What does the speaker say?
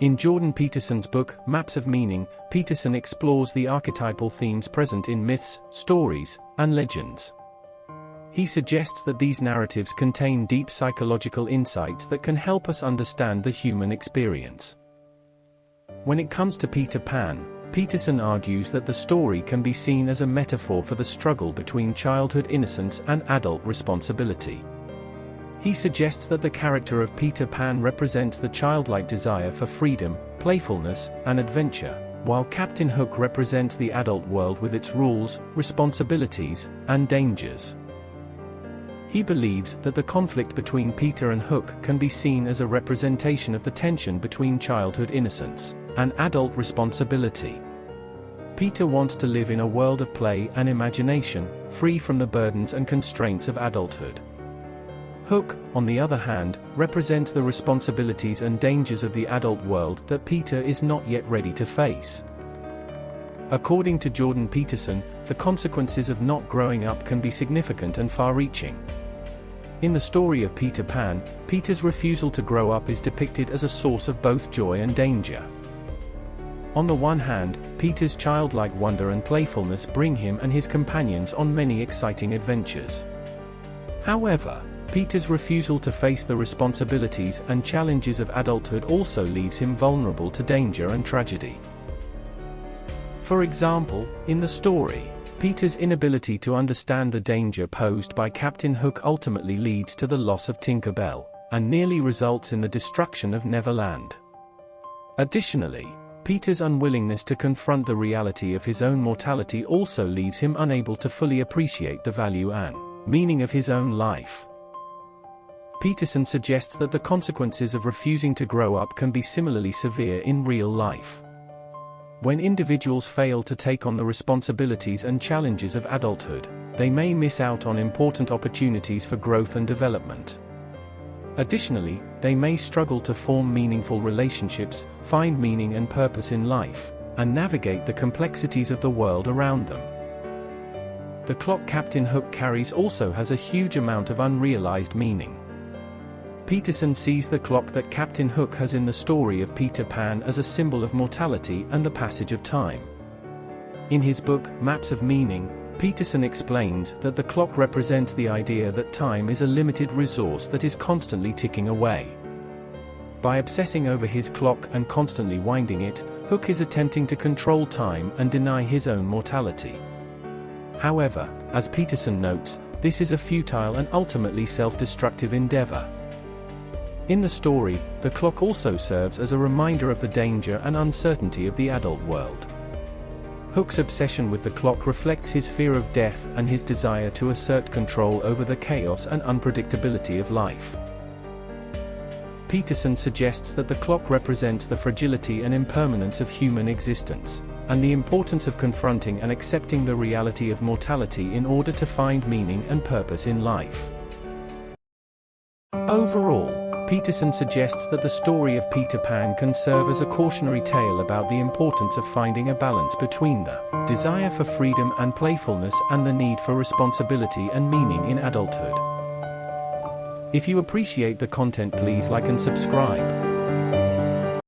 In Jordan Peterson's book, Maps of Meaning, Peterson explores the archetypal themes present in myths, stories, and legends. He suggests that these narratives contain deep psychological insights that can help us understand the human experience. When it comes to Peter Pan, Peterson argues that the story can be seen as a metaphor for the struggle between childhood innocence and adult responsibility. He suggests that the character of Peter Pan represents the childlike desire for freedom, playfulness, and adventure, while Captain Hook represents the adult world with its rules, responsibilities, and dangers. He believes that the conflict between Peter and Hook can be seen as a representation of the tension between childhood innocence and adult responsibility. Peter wants to live in a world of play and imagination, free from the burdens and constraints of adulthood. Hook, on the other hand, represents the responsibilities and dangers of the adult world that Peter is not yet ready to face. According to Jordan Peterson, the consequences of not growing up can be significant and far-reaching. In the story of Peter Pan, Peter's refusal to grow up is depicted as a source of both joy and danger. On the one hand, Peter's childlike wonder and playfulness bring him and his companions on many exciting adventures. However, Peter's refusal to face the responsibilities and challenges of adulthood also leaves him vulnerable to danger and tragedy. For example, in the story, Peter's inability to understand the danger posed by Captain Hook ultimately leads to the loss of Tinker Bell, and nearly results in the destruction of Neverland. Additionally, Peter's unwillingness to confront the reality of his own mortality also leaves him unable to fully appreciate the value and meaning of his own life. Peterson suggests that the consequences of refusing to grow up can be similarly severe in real life. When individuals fail to take on the responsibilities and challenges of adulthood, they may miss out on important opportunities for growth and development. Additionally, they may struggle to form meaningful relationships, find meaning and purpose in life, and navigate the complexities of the world around them. The clock Captain Hook carries also has a huge amount of unrealized meaning. Peterson sees the clock that Captain Hook has in the story of Peter Pan as a symbol of mortality and the passage of time. In his book, Maps of Meaning, Peterson explains that the clock represents the idea that time is a limited resource that is constantly ticking away. By obsessing over his clock and constantly winding it, Hook is attempting to control time and deny his own mortality. However, as Peterson notes, this is a futile and ultimately self-destructive endeavor. In the story, the clock also serves as a reminder of the danger and uncertainty of the adult world. Hook's obsession with the clock reflects his fear of death and his desire to assert control over the chaos and unpredictability of life. Peterson suggests that the clock represents the fragility and impermanence of human existence, and the importance of confronting and accepting the reality of mortality in order to find meaning and purpose in life. Overall, Peterson suggests that the story of Peter Pan can serve as a cautionary tale about the importance of finding a balance between the desire for freedom and playfulness and the need for responsibility and meaning in adulthood. If you appreciate the content, please like and subscribe.